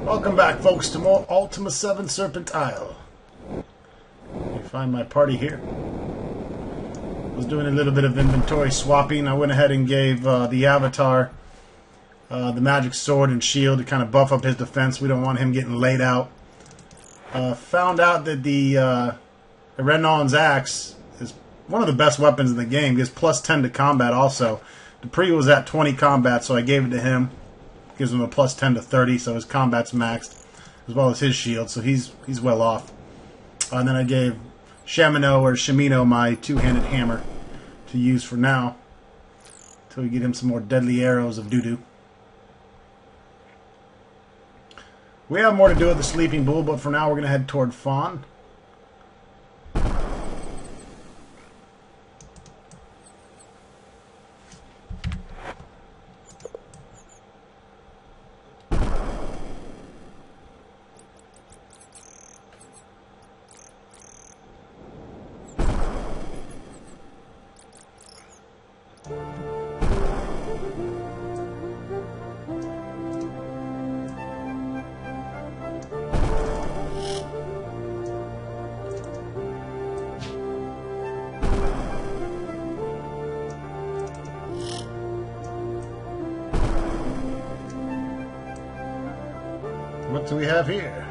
Welcome back, folks, to more Ultima 7 Serpent Isle. Let me find my party here. I was doing a little bit of inventory swapping. I went ahead and gave the Avatar the magic sword and shield to kind of buff up his defense. We don't want him getting laid out. Found out that the Renon's axe is one of the best weapons in the game. Gives plus 10 to combat also. Dupree was at 20 combat, so I gave it to him. Gives him a plus 10 to 30, so his combat's maxed, as well as his shield, so he's well off. And then I gave Shamino my two-handed hammer to use for now, until we get him some more deadly arrows of doo-doo. We have more to do with the Sleeping Bull, but for now we're going to head toward Fawn. What do we have here?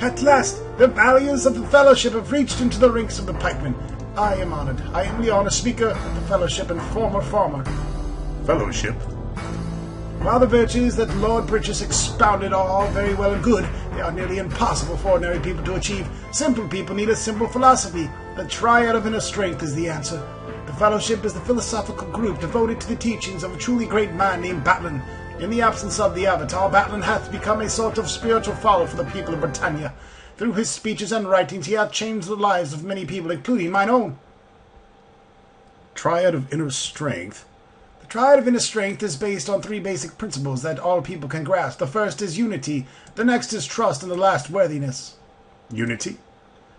At last, the values of the Fellowship have reached into the ranks of the pikemen. I am honored. I am the honor speaker of the Fellowship and former farmer. Fellowship? While the virtues that Lord Bridges expounded are all very well and good, they are nearly impossible for ordinary people to achieve. Simple people need a simple philosophy. The triad of inner strength is the answer. The Fellowship is the philosophical group devoted to the teachings of a truly great man named Batlin. In the absence of the Avatar, Batlin hath become a sort of spiritual father for the people of Britannia. Through his speeches and writings, he hath changed the lives of many people, including mine own. Triad of inner strength? The triad of inner strength is based on three basic principles that all people can grasp. The first is unity, the next is trust, and the last worthiness. Unity?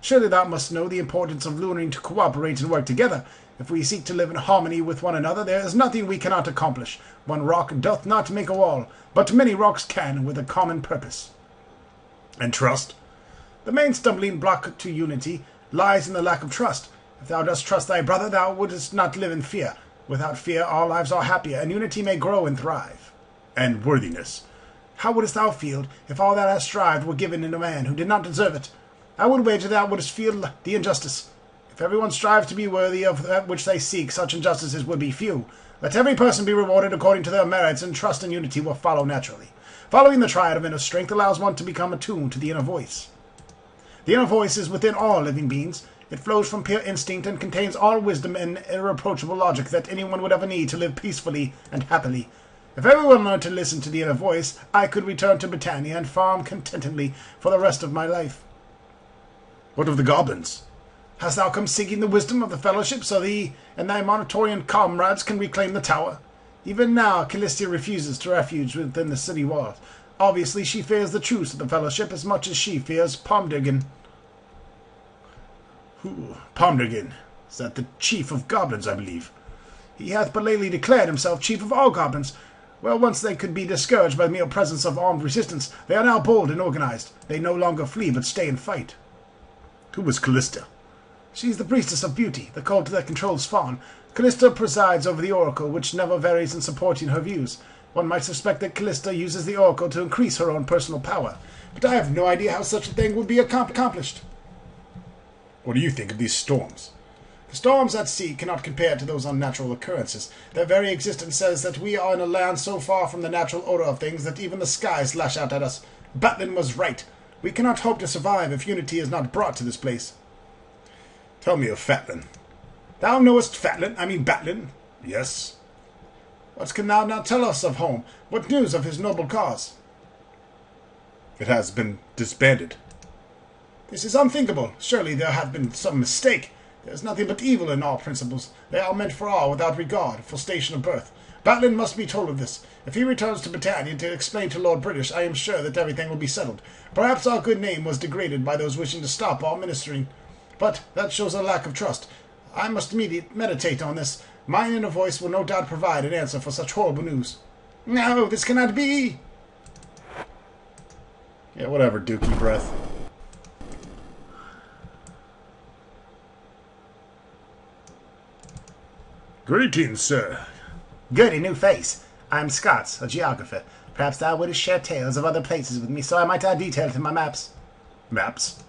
Surely thou must know the importance of learning to cooperate and work together. If we seek to live in harmony with one another, there is nothing we cannot accomplish. One rock doth not make a wall, but many rocks can, with a common purpose. And trust? The main stumbling block to unity lies in the lack of trust. If thou dost trust thy brother, thou wouldst not live in fear. Without fear, our lives are happier, and unity may grow and thrive. And worthiness? How wouldst thou feel if all that hast strived were given in a man who did not deserve it? I would wager thou wouldst feel the injustice. If everyone strives to be worthy of that which they seek, such injustices would be few. Let every person be rewarded according to their merits, and trust and unity will follow naturally. Following the triad of inner strength allows one to become attuned to the inner voice. The inner voice is within all living beings. It flows from pure instinct and contains all wisdom and irreproachable logic that anyone would ever need to live peacefully and happily. If everyone learned to listen to the inner voice, I could return to Britannia and farm contentedly for the rest of my life. What of the goblins? Hast thou come seeking the wisdom of the Fellowship so thee and thy Monitorian comrades can reclaim the tower? Even now, Callista refuses to refuge within the city walls. Obviously, she fears the truce of the Fellowship as much as she fears Pomdergan. Who? Pomdergan? Is that the chief of goblins, I believe? He hath but lately declared himself chief of all goblins. Well, once they could be discouraged by the mere presence of armed resistance, they are now bold and organized. They no longer flee, but stay and fight. Who was Callista? She is the priestess of beauty, the cult that controls Fawn. Callista presides over the oracle, which never varies in supporting her views. One might suspect that Callista uses the oracle to increase her own personal power, but I have no idea how such a thing would be accomplished. What do you think of these storms? The storms at sea cannot compare to those unnatural occurrences. Their very existence says that we are in a land so far from the natural order of things that even the skies lash out at us. Batlin was right. We cannot hope to survive if unity is not brought to this place. Tell me of Fatlin. Thou knowest Batlin? Yes. What can thou now tell us of home? What news of his noble cause? It has been disbanded. This is unthinkable. Surely there hath been some mistake. There is nothing but evil in all principles. They are meant for all, without regard for station of birth. Batlin must be told of this. If he returns to Britannia to explain to Lord British, I am sure that everything will be settled. Perhaps our good name was degraded by those wishing to stop our ministering. But that shows a lack of trust. I must meditate on this. My inner voice will no doubt provide an answer for such horrible news. No, this cannot be! Yeah, whatever, Dookie breath. Greetings, sir. Goody new face. I'm Scots, a geographer. Perhaps thou wouldst share tales of other places with me, so I might add detail to my maps. Maps?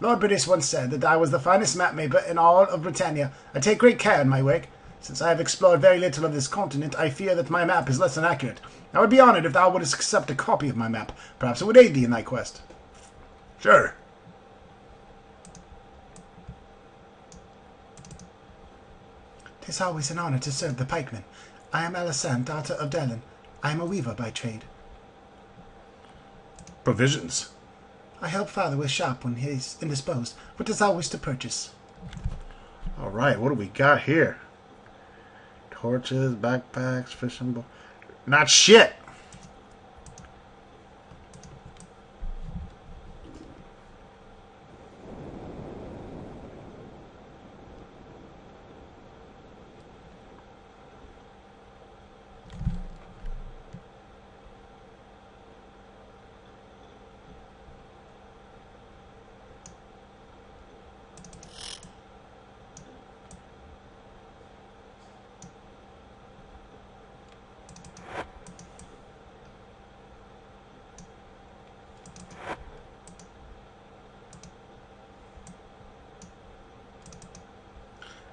Lord British once said that I was the finest mapmaker in all of Britannia. I take great care in my work. Since I have explored very little of this continent, I fear that my map is less than accurate. I would be honored if thou wouldst accept a copy of my map. Perhaps it would aid thee in thy quest. Sure. 'Tis always an honour to serve the pikemen. I am Alisande, daughter of Delin. I am a weaver by trade. Provisions. I help father with shop when he is indisposed. What does thou wish to purchase? Alright, what do we got here? Torches, backpacks, fishing bowl. Not shit!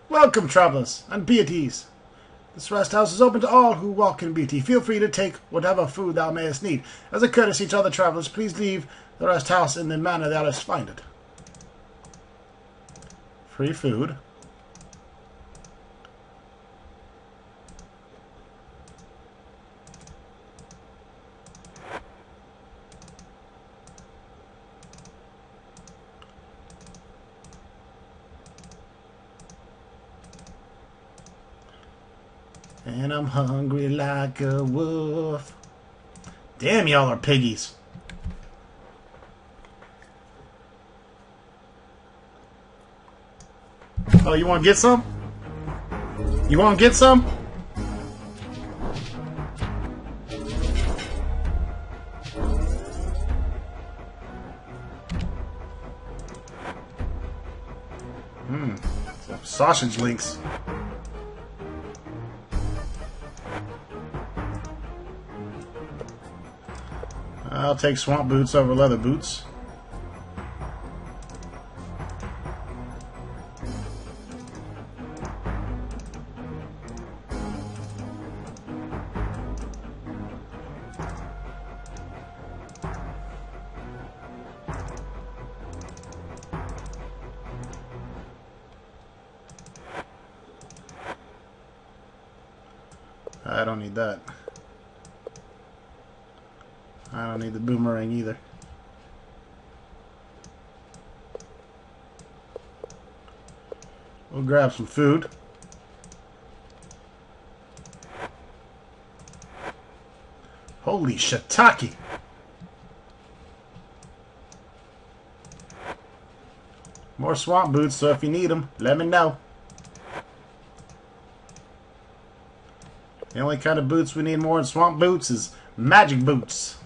Welcome, travellers, and be at ease. This rest house is open to all who walk in beauty. Feel free to take whatever food thou mayest need. As a courtesy to other travellers, please leave the rest house in the manner thou hast find it. Free food. And I'm hungry like a wolf. Damn, y'all are piggies. Oh, you want to get some? You want to get some? Sausage links. I'll take swamp boots over leather boots. I don't need that. I don't need the boomerang either. We'll grab some food. Holy shiitake! More swamp boots, so if you need them, let me know. The only kind of boots we need more than swamp boots is magic boots.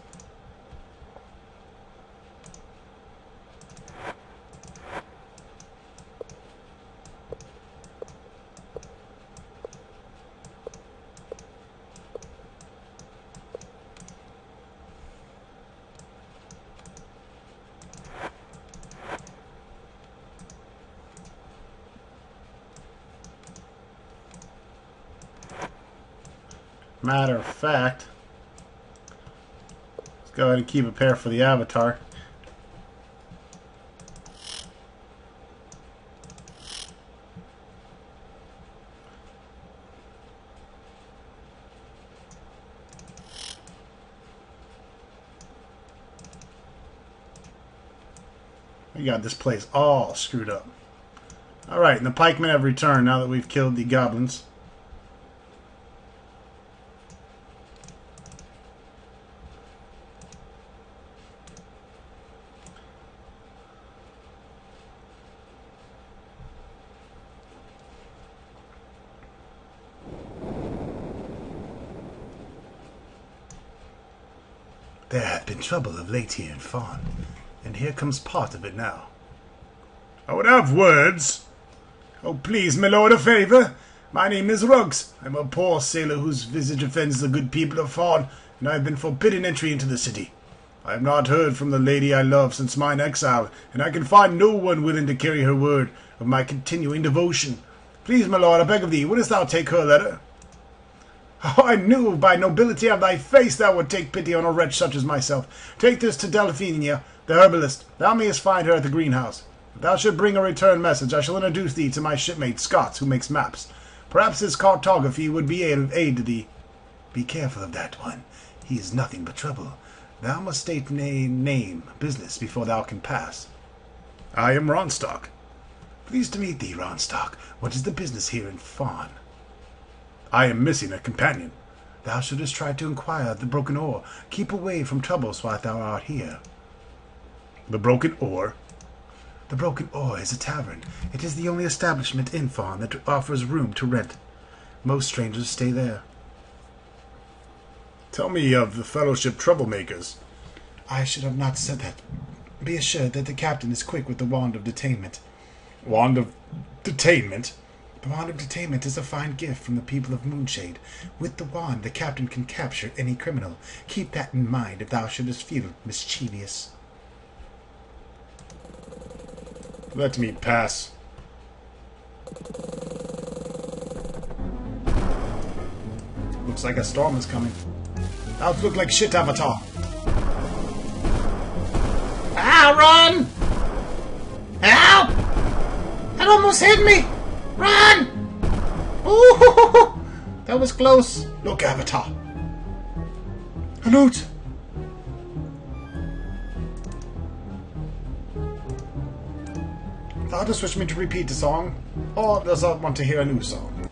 Matter of fact, let's go ahead and keep a pair for the avatar. We got this place all screwed up. Alright, and the pikemen have returned now that we've killed the goblins. There hath been trouble of late here in Fawn, and here comes part of it now. I would have words. Oh, please, my lord, a favour. My name is Ruggs. I am a poor sailor whose visage offends the good people of Fawn, and I have been forbidden entry into the city. I have not heard from the lady I love since mine exile, and I can find no one willing to carry her word of my continuing devotion. Please, my lord, I beg of thee, wouldst thou take her letter? Oh, I knew by nobility of thy face thou would take pity on a wretch such as myself. Take this to Delphine, the herbalist. Thou mayest find her at the greenhouse. If thou should bring a return message, I shall introduce thee to my shipmate Scott, who makes maps. Perhaps his cartography would be of aid to thee. Be careful of that one. He is nothing but trouble. Thou must state name, business, before thou can pass. I am Ronstock. Pleased to meet thee, Ronstock. What is the business here in Fawn? I am missing a companion. Thou shouldst try to inquire of the Broken Oar. Keep away from troubles while thou art here. The Broken Oar? The Broken Oar is a tavern. It is the only establishment in Fawn that offers room to rent. Most strangers stay there. Tell me of the Fellowship troublemakers. I should have not said that. Be assured that the captain is quick with the wand of detainment. Wand of detainment? The wand of detainment is a fine gift from the people of Moonshade. With the wand, the captain can capture any criminal. Keep that in mind if thou shouldst feel mischievous. Let me pass. Looks like a storm is coming. Thou look like shit, Avatar. Ah, run! Help! That almost hit me! Run! Ooh! That was close. Look, Avatar. A loot! Thou dost wish me to repeat the song, or does thou want to hear a new song?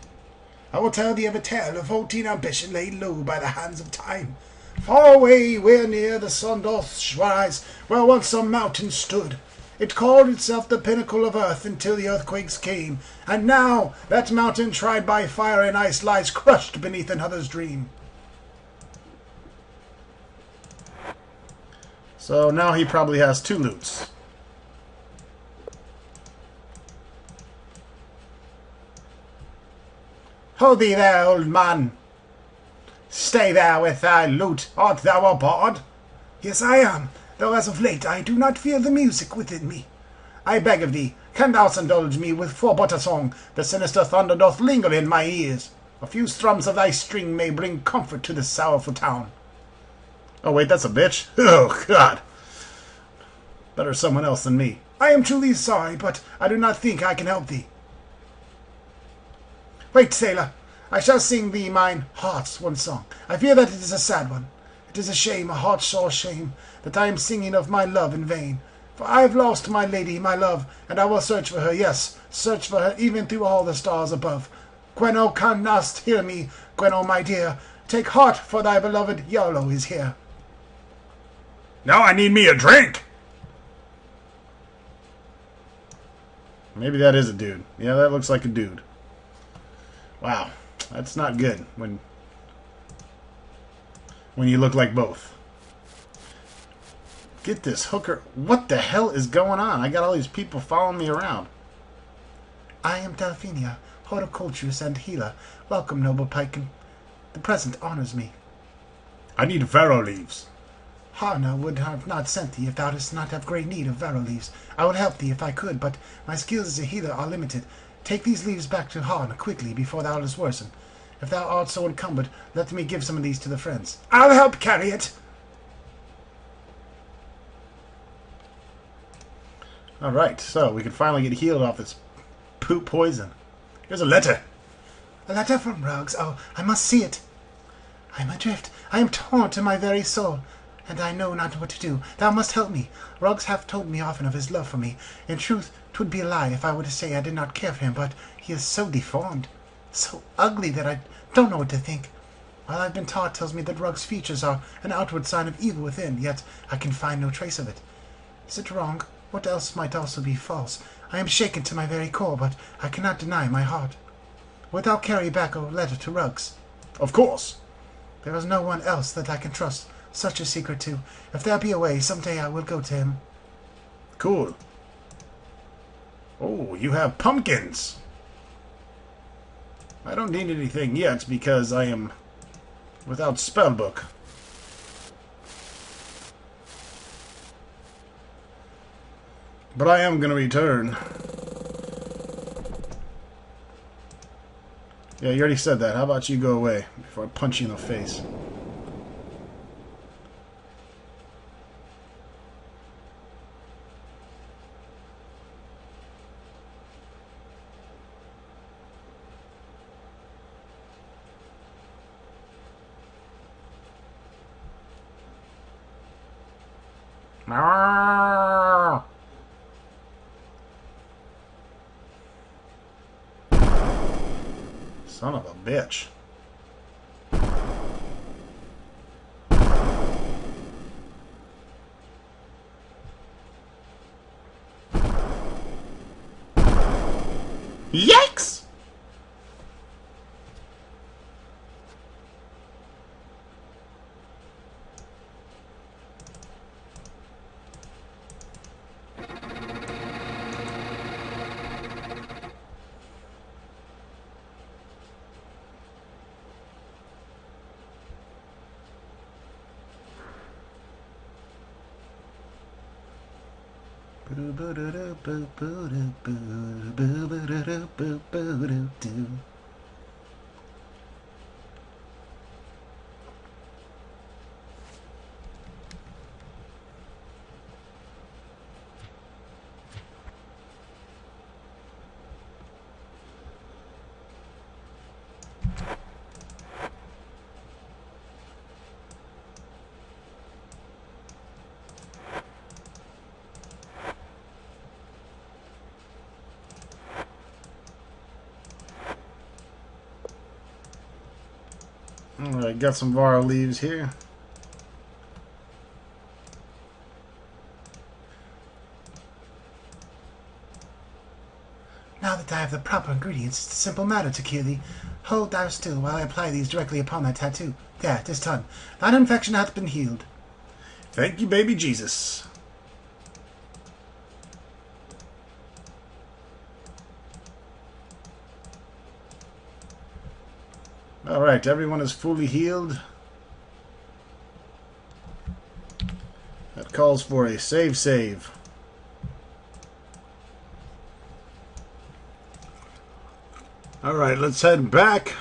I will tell thee of a tale of 14 ambition laid low by the hands of time. Far away, where near the sun doth rise, where once some mountain stood. It called itself the pinnacle of earth until the earthquakes came, and now that mountain tried by fire and ice lies crushed beneath another's dream. So now he probably has 2 loots. Hold thee there, old man. Stay there with thy lute. Art thou aboard? Yes, I am, though as of late I do not feel the music within me. I beg of thee, can thou indulge me with for but a song? The sinister thunder doth linger in my ears. A few strums of thy string may bring comfort to this sorrowful town. Oh wait, that's a bitch? Oh, God. Better someone else than me. I am truly sorry, but I do not think I can help thee. Wait, sailor, I shall sing thee mine heart's one song. I fear that it is a sad one. It is a shame, a heart-sore shame, that I am singing of my love in vain. For I have lost my lady, my love, and I will search for her, yes, search for her even through all the stars above. Gwenno, canst hear me? Gwenno, my dear, take heart, for thy beloved Yarlo is here. Now I need me a drink! Maybe that is a dude. Yeah, that looks like a dude. Wow, that's not good when you look like both. Get this hooker. What the hell is going on? I got all these people following me around. I am Delphine, horticulturist and healer. Welcome, noble Pyken. The present honors me. I need Vero leaves. Harna would have not sent thee if thou didst not have great need of Vero leaves. I would help thee if I could, but my skills as a healer are limited. Take these leaves back to Harna quickly before thou dost worsen. If thou art so encumbered, let me give some of these to the friends. I'll help carry it. Alright, so we can finally get healed off this poop poison. Here's a letter. A letter from Ruggs. Oh, I must see it. I am adrift. I am torn to my very soul, and I know not what to do. Thou must help me. Ruggs hath told me often of his love for me. In truth, 'twould be a lie if I were to say I did not care for him, but he is so deformed, so ugly that I don't know what to think. All I've been taught tells me that Ruggs' features are an outward sign of evil within, yet I can find no trace of it. Is it wrong? What else might also be false? I am shaken to my very core, but I cannot deny my heart. Wilt thou carry back a letter to Ruggs? Of course. There is no one else that I can trust, Such a secret, too. If there be a way, someday I will go to him. Cool. Oh, you have pumpkins. I don't need anything yet because I am without spellbook. But I am going to return. Yeah, you already said that. How about you go away before I punch you in the face? Son of a bitch. Yikes! Alright, got some Vara leaves here. Now that I have the proper ingredients, it's a simple matter to cure thee. Hold thou still while I apply these directly upon thy tattoo. There, 'tis done. Thine infection hath been healed. Thank you, baby Jesus. Alright, everyone is fully healed. That calls for a save. Alright, let's head back.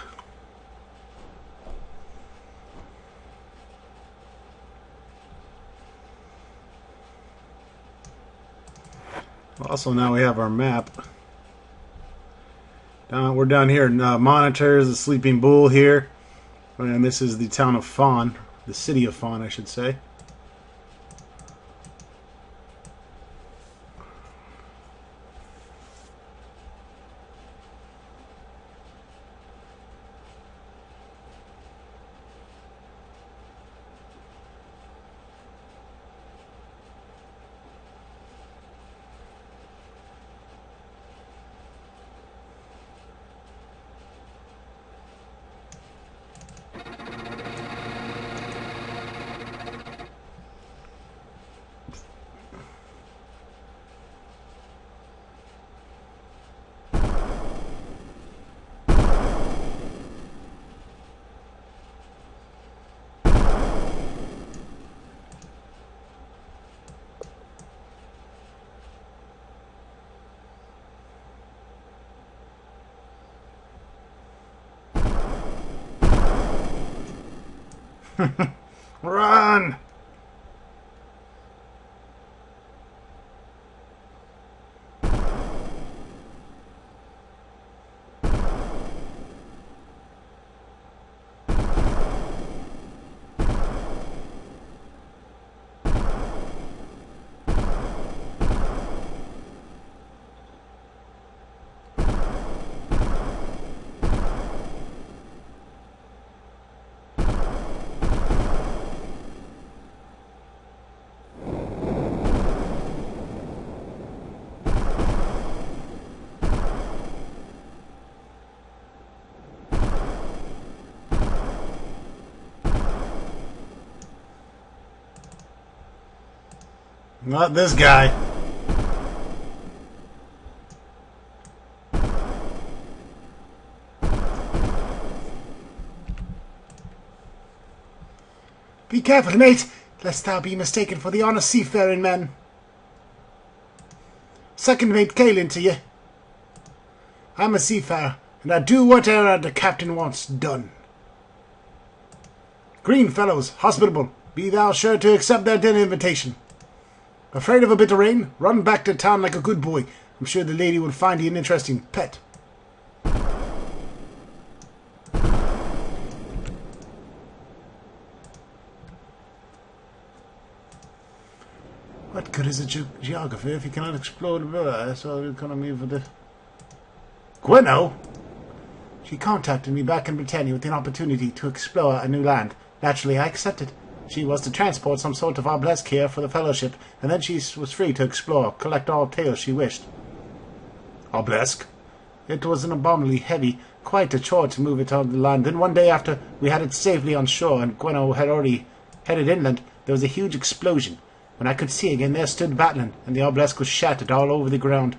Also, now we have our map. We're down here in Monitors, the Sleeping Bull here. And this is the town of Fawn. The city of Fawn, I should say. Run! Not this guy. Be careful, mate, lest thou be mistaken for the honest seafaring man. Second mate Caelan to ye. I'm a seafarer, and I do whatever the captain wants done. Green fellows, hospitable, be thou sure to accept their dinner invitation. Afraid of a bit of rain? Run back to town like a good boy. I'm sure the lady will find you an interesting pet. What good is a geographer if he cannot explore the river? So the economy for the... Gwenno? She contacted me back in Britannia with an opportunity to explore a new land. Naturally, I accepted. She was to transport some sort of obelisk here for the Fellowship, and then she was free to explore, collect all tales she wished. Obelisk? It was an abominably heavy, quite a chore to move it on the land. Then one day after we had it safely on shore and Gwenno had already headed inland, there was a huge explosion. When I could see again, there stood Battling, and the obelisk was shattered all over the ground.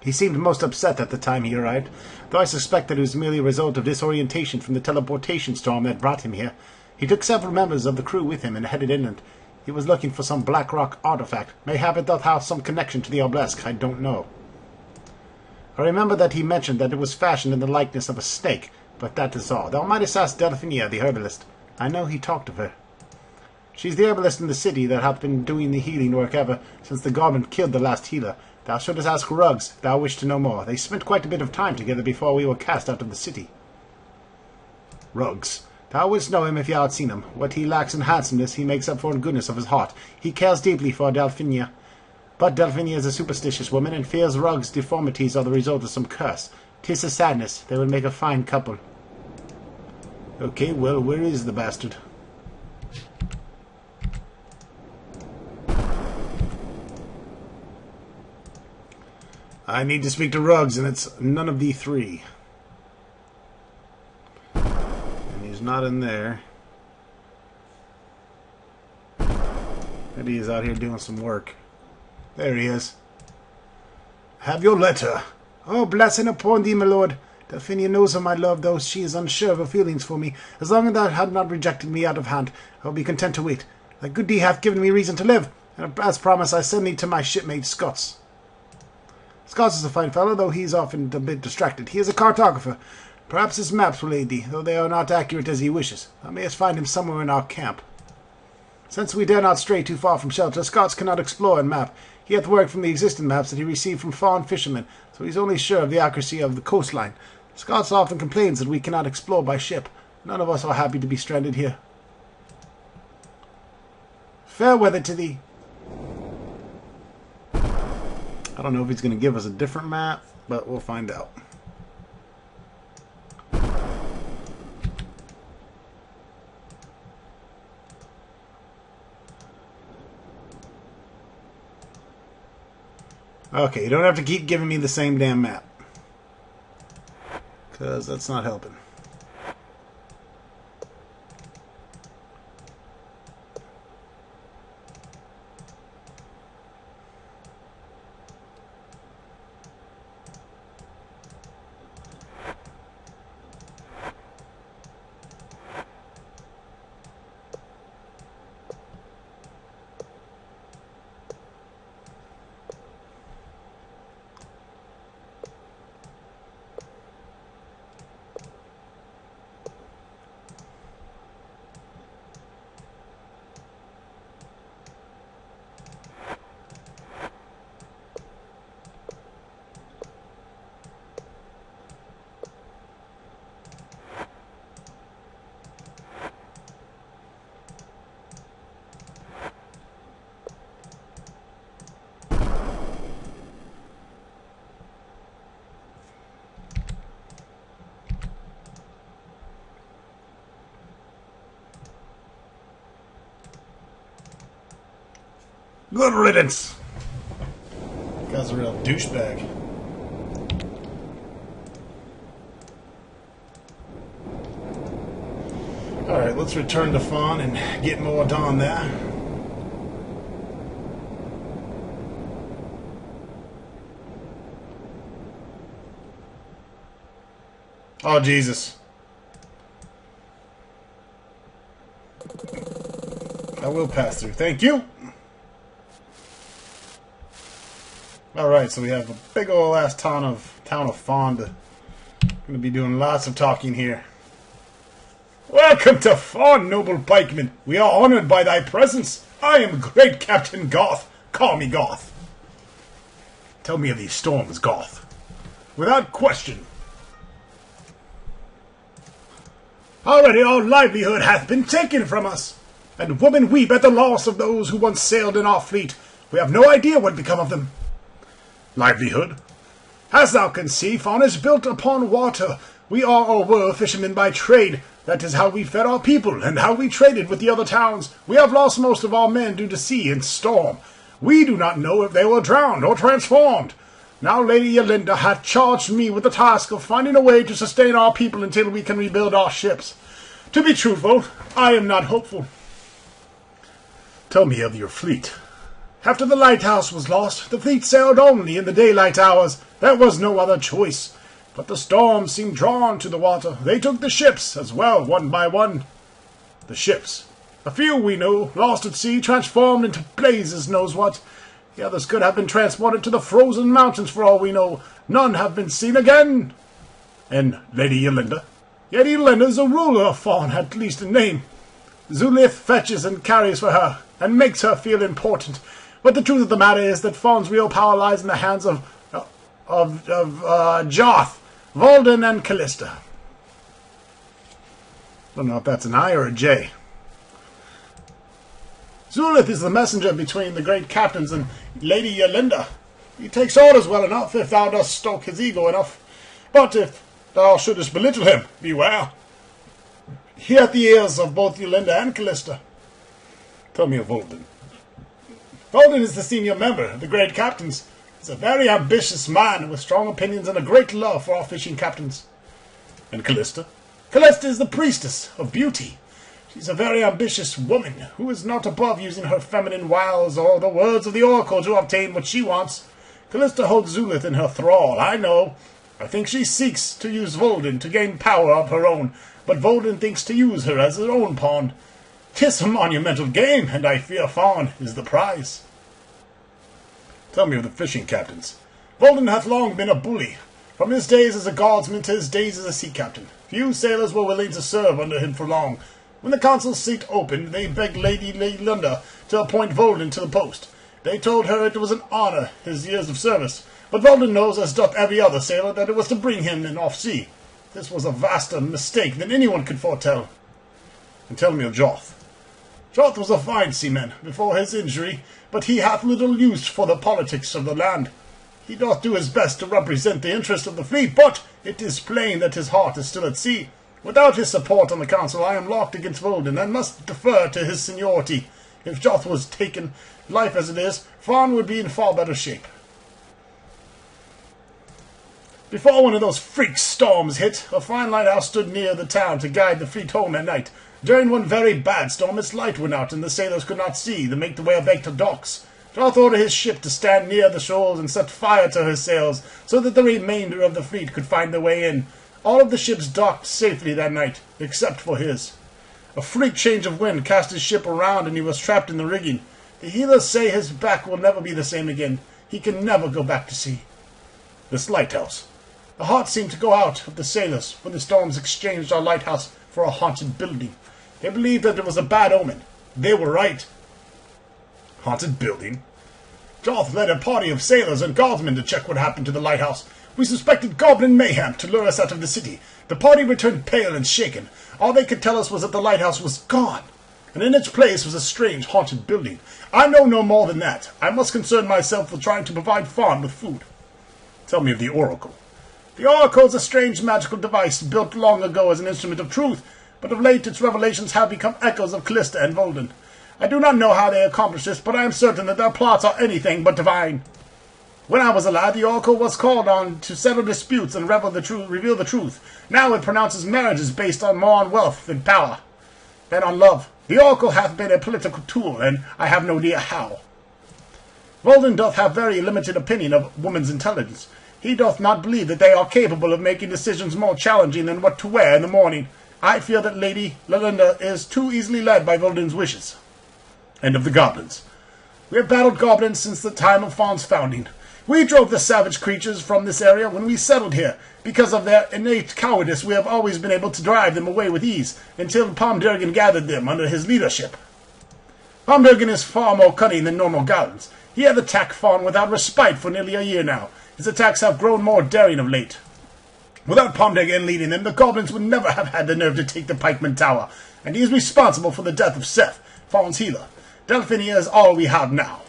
He seemed most upset at the time he arrived, though I suspect that it was merely a result of disorientation from the teleportation storm that brought him here. He took several members of the crew with him and headed inland. He was looking for some black rock artifact. Mayhap it doth have some connection to the obelisk, I don't know. I remember that he mentioned that it was fashioned in the likeness of a snake, but that is all. Thou mightest ask Delphinia, the herbalist. I know he talked of her. She's the herbalist in the city that hath been doing the healing work ever since the goblin killed the last healer. Thou shouldst ask Ruggs if thou wish to know more. They spent quite a bit of time together before we were cast out of the city. Ruggs. Thou wouldst know him if thou hadst seen him. What he lacks in handsomeness he makes up for in goodness of his heart. He cares deeply for Delphinia. But Delphinia is a superstitious woman, and fears Ruggs' deformities are the result of some curse. 'Tis a sadness. They would make a fine couple. Okay, well, where is the bastard? I need to speak to Ruggs, and it's none of the three. And he's not in there. But he is out here doing some work. There he is. Have your letter. Oh, blessing upon thee, my lord. Delphinia knows of my love, though she is unsure of her feelings for me. As long as thou had not rejected me out of hand, I will be content to wait. Thy good deed hath given me reason to live, and as promised I send thee to my shipmate Scots. Scots is a fine fellow, though he is often a bit distracted. He is a cartographer. Perhaps his maps will aid thee, though they are not accurate as he wishes. Thou mayest find him somewhere in our camp. Since we dare not stray too far from shelter, Scots cannot explore and map. He hath worked from the existing maps that he received from Fawn fishermen, so he is only sure of the accuracy of the coastline. Scots often complains that we cannot explore by ship. None of us are happy to be stranded here. Fair weather to thee. I don't know if he's going to give us a different map, but we'll find out. Okay, you don't have to keep giving me the same damn map, because that's not helping. Good riddance. Guy's a real douchebag. Alright, let's return to Fawn and get more Dawn there. Oh, Jesus. I will pass through. Thank you. Alright, so we have a big ol' ass town of Fawn. Gonna be doing lots of talking here. Welcome to Fawn, noble pikeman. We are honored by thy presence. I am great Captain Goth. Call me Goth. Tell me of these storms, Goth. Without question. Already our livelihood hath been taken from us, and women weep at the loss of those who once sailed in our fleet. We have no idea what become of them. Livelihood? As thou can see, Fawn is built upon water. We are or were fishermen by trade. That is how we fed our people, and how we traded with the other towns. We have lost most of our men due to sea and storm. We do not know if they were drowned or transformed. Now Lady Yolinda hath charged me with the task of finding a way to sustain our people until we can rebuild our ships. To be truthful, I am not hopeful. Tell me of your fleet. After the lighthouse was lost, the fleet sailed only in the daylight hours. There was no other choice. But the storm seemed drawn to the water. They took the ships as well, one by one. The ships. A few, we know, lost at sea, transformed into blazes knows what. The others could have been transported to the frozen mountains for all we know. None have been seen again. And Lady Yolinda? Yet Yolinda is a ruler of Fawn, at least in name. Zulith fetches and carries for her, and makes her feel important. But the truth of the matter is that Fawn's real power lies in the hands of Joth, Volden, and Callista. Don't know if that's an I or a J. Zulith is the messenger between the great captains and Lady Yolinda. He takes orders well enough if thou dost stoke his ego enough. But if thou shouldest belittle him, beware. He hath the ears of both Yolinda and Callista. Tell me of Volden. Volden is the senior member of the great captains. He's a very ambitious man with strong opinions and a great love for our fishing captains. And Callista? Callista is the priestess of beauty. She's a very ambitious woman who is not above using her feminine wiles or the words of the oracle to obtain what she wants. Callista holds Zulith in her thrall, I know. I think she seeks to use Volden to gain power of her own, but Volden thinks to use her as her own pawn. 'Tis a monumental game, and I fear Fawn is the prize. Tell me of the fishing captains. Volden hath long been a bully, from his days as a guardsman to his days as a sea captain. Few sailors were willing to serve under him for long. When the consul's seat opened, they begged Lady Yolinda to appoint Volden to the post. They told her it was an honour, his years of service, but Volden knows, as doth every other sailor, that it was to bring him in off sea. This was a vaster mistake than anyone could foretell. And tell me of Joth. Joth was a fine seaman before his injury, but he hath little use for the politics of the land. He doth do his best to represent the interest of the fleet, but it is plain that his heart is still at sea. Without his support on the council, I am locked against Volden, and must defer to his seniority. If Joth was taken, life as it is, Fawn would be in far better shape. Before one of those freak storms hit, a fine lighthouse stood near the town to guide the fleet home at night. During one very bad storm, its light went out, and the sailors could not see to make the way back to docks. Joth ordered his ship to stand near the shoals and set fire to her sails, so that the remainder of the fleet could find their way in. All of the ships docked safely that night, except for his. A freak change of wind cast his ship around, and he was trapped in the rigging. The healers say his back will never be the same again. He can never go back to sea. This lighthouse. The hearts seemed to go out of the sailors when the storms exchanged our lighthouse for a haunted building. They believed that it was a bad omen. They were right. Haunted building? Joth led a party of sailors and guardsmen to check what happened to the lighthouse. We suspected goblin mayhem to lure us out of the city. The party returned pale and shaken. All they could tell us was that the lighthouse was gone, and in its place was a strange haunted building. I know no more than that. I must concern myself with trying to provide Fawn with food. Tell me of the oracle. The oracle is a strange magical device built long ago as an instrument of truth, but of late its revelations have become echoes of Callista and Volden. I do not know how they accomplished this, but I am certain that their plots are anything but divine. When I was a lad, the oracle was called on to settle disputes and reveal the truth. Now it pronounces marriages based more on wealth than power, than on love. The oracle hath been a political tool, and I have no idea how. Volden doth have very limited opinion of woman's intelligence. He doth not believe that they are capable of making decisions more challenging than what to wear in the morning. I fear that Lady Lalinda is too easily led by Voldem's wishes. And of the goblins. We have battled goblins since the time of Fawn's founding. We drove the savage creatures from this area when we settled here. Because of their innate cowardice, we have always been able to drive them away with ease, until Pomdurgan gathered them under his leadership. Pomdurgan is far more cunning than normal goblins. He hath attacked Fawn without respite for nearly a year now. His attacks have grown more daring of late. Without Pomdurgan leading them, the goblins would never have had the nerve to take the Pikeman Tower, and he is responsible for the death of Seth, Fawn's healer. Delphinia is all we have now.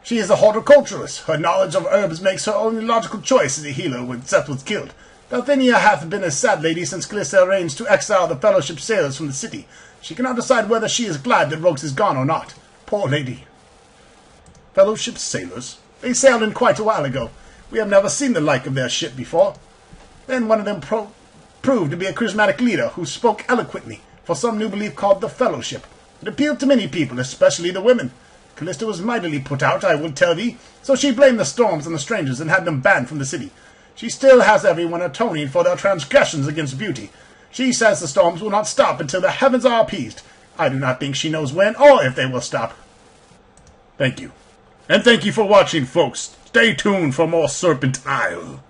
She is a horticulturist. Her knowledge of herbs makes her only logical choice as a healer when Seth was killed. Delphinia hath been a sad lady since Callista arranged to exile the Fellowship sailors from the city. She cannot decide whether she is glad that Rogues is gone or not. Poor lady. Fellowship sailors? They sailed in quite a while ago. We have never seen the like of their ship before. Then one of them proved to be a charismatic leader who spoke eloquently for some new belief called the Fellowship. It appealed to many people, especially the women. Callista was mightily put out, I will tell thee, so she blamed the storms and the strangers and had them banned from the city. She still has everyone atoning for their transgressions against beauty. She says the storms will not stop until the heavens are appeased. I do not think she knows when or if they will stop. Thank you. And thank you for watching, folks. Stay tuned for more Serpent Isle.